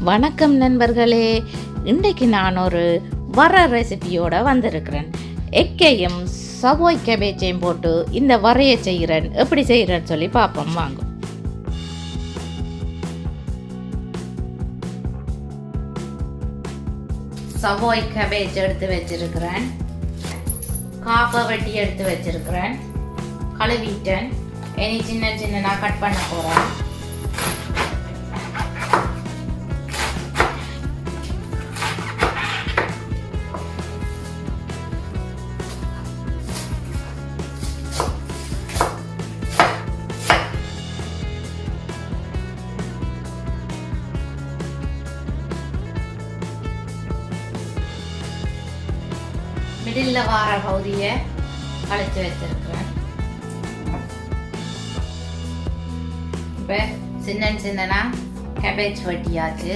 வணக்கம் நண்பர்களே, இன்றைக்கு நான் ஒரு வர ரெசிபியோட வந்திருக்கிறேன். எக்கையும் சவோய் கேபேஜையும் போட்டு இந்த வரையை செய்கிறேன். எப்படி செய்கிறேன்னு சொல்லி பார்ப்போம் வாங்க. சவோய் கேபேஜ் எடுத்து வச்சிருக்கிறேன், காப்பை வெட்டி எடுத்து வச்சிருக்கிறேன், கழுவிட்டேன். இனி சின்ன சின்னதாக கட் பண்ண போகிறேன். மிடில் வார பகுதியை கழிச்சு வச்சிருக்கிறேன். இப்போ சின்னனா கேபேஜ் வெட்டியாச்சு.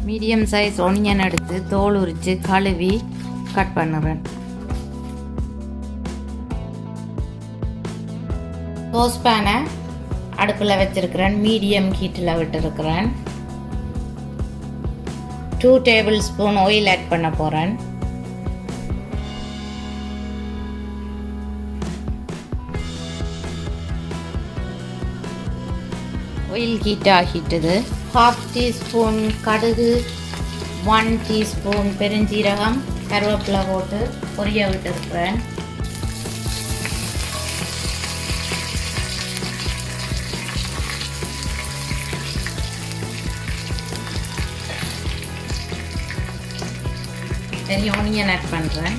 மீடியம் சைஸ் ஒனியன் எடுத்து தோல் உரித்து கழுவி கட் பண்ணுறேன். சோஸ் பேனை அடுப்பில் வச்சிருக்கிறேன், மீடியம் ஹீட்டில் விட்டுருக்கிறேன். 2 டேபிள் ஸ்பூன் ஆயில் ஆட் பண்ண போகிறேன். Oil heat ஆகிட்டது. 1/2 டீஸ்பூன் கடுகு, 1 டீஸ்பூன் பெருஞ்சீரகம், கருவேப்பிலை போட்டு பொரிய விட்டுருக்கிறேன். சரி, ஆனியன் ஆட் பண்ணுறேன்.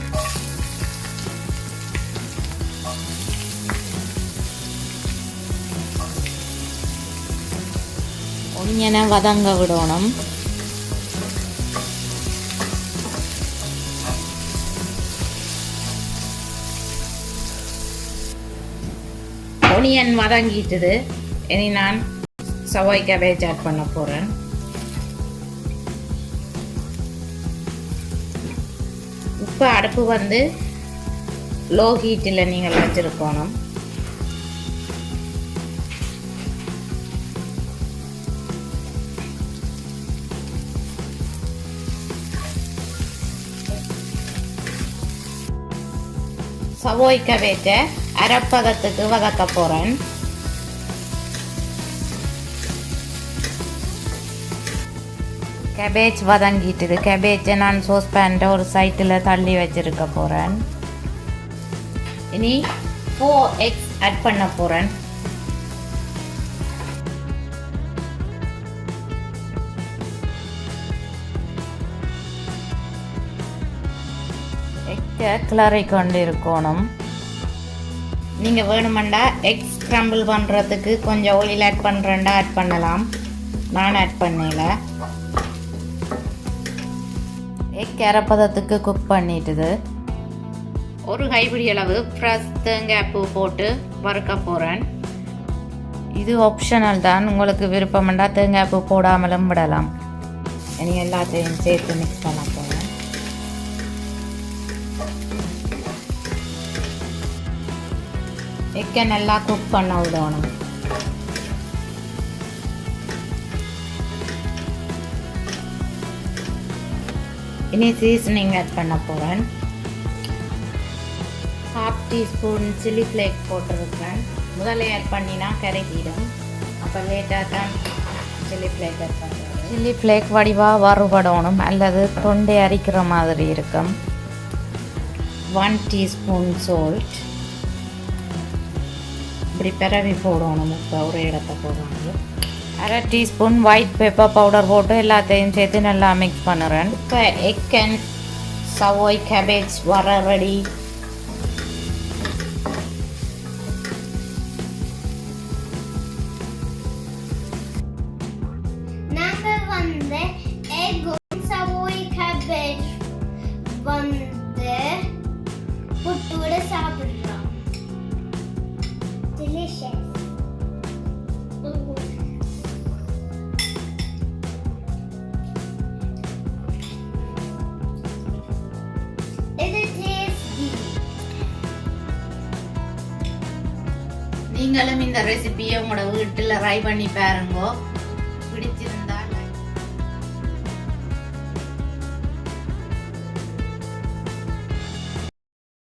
ஒனியனை வதங்க விடணும். ஒனியன் வதங்கிட்டது. இனி நான் சவாய் கேபேஜ் ஆட் பண்ண போகிறேன். இப்போ அடுப்பு வந்து லோ ஹீட்டில் நீங்கள் வச்சுருக்கணும். சவோய் கேபேஜை அரைப்பதத்துக்கு வதக்க போகிறேன். கேபேஜ் வதங்கிட்டுது. கேபேஜை நான் சோஸ் பேன்ட்ட ஒரு சைட்டில் தள்ளி வச்சிருக்க போகிறேன். இனி 4 எக்ஸ் ஆட் பண்ண போகிறேன். கிளறி கொண்டு இருக்கணும். நீங்கள் வேணுமெண்டா எக்ஸ் ஸ்க்ரம்பிள் பண்ணுறதுக்கு கொஞ்சம் ஆயில் ஆட் பண்ணுறேன்டா ஆட் பண்ணலாம். நான் ஆட் பண்ணல. எக் அரைப்பதத்துக்கு குக் பண்ணிட்டுது. ஒரு கைப்பிடி அளவு ஃப்ரெஷ் தேங்காய் பூ போட்டு வறுக்க போகிறேன். இது ஆப்ஷனல் தான், உங்களுக்கு விருப்பமெண்டா தேங்காய் பூ போடாமலும் விடலாம். இனி எல்லாத்தையும் சேர்த்து மிக்ஸ் பண்ண போகிறேன். எக்கை நல்லா குக் பண்ண விடணும். இனி சீசனிங் ஆட் பண்ண போகிறேன். 1/2 டீஸ்பூன் சில்லி ஃப்ளேக் போட்டிருக்கிறேன். முதல்ல ஆட் பண்ணினா கரைக்கிடும். அப்போ லேட்டாக தான் சில்லி ஃப்ளேக் ஆட் பண்ணுறேன். சில்லி ஃப்ளேக் வடிவாக வறுபடணும், அல்லது தொண்டை அரிக்கிற மாதிரி இருக்கும். 1 டீஸ்பூன் சால்ட் இப்படி பிறவி போடணும். இப்போ ஒரு இடத்த போடணும். 1/2 டீஸ்பூன் ஒயிட் பெப்பர் பவுடர் போட்டு எல்லாத்தையும் சேர்த்து நல்லா மிக்ஸ் பண்ணுறேன். இப்போ எக் அண்ட் சவோய் கேபேஜ் வர ரெடி. நாங்கள் வந்து எக் சவோய் கேபேஜ் வந்து புட்டோட சாப்பிடுறோம். Delicious. Is it tasty? நீங்களும் இந்த ரெசிபியை உங்களோட வீட்டில் ட்ரை பண்ணி பாருங்க. பிடிச்சிருந்தா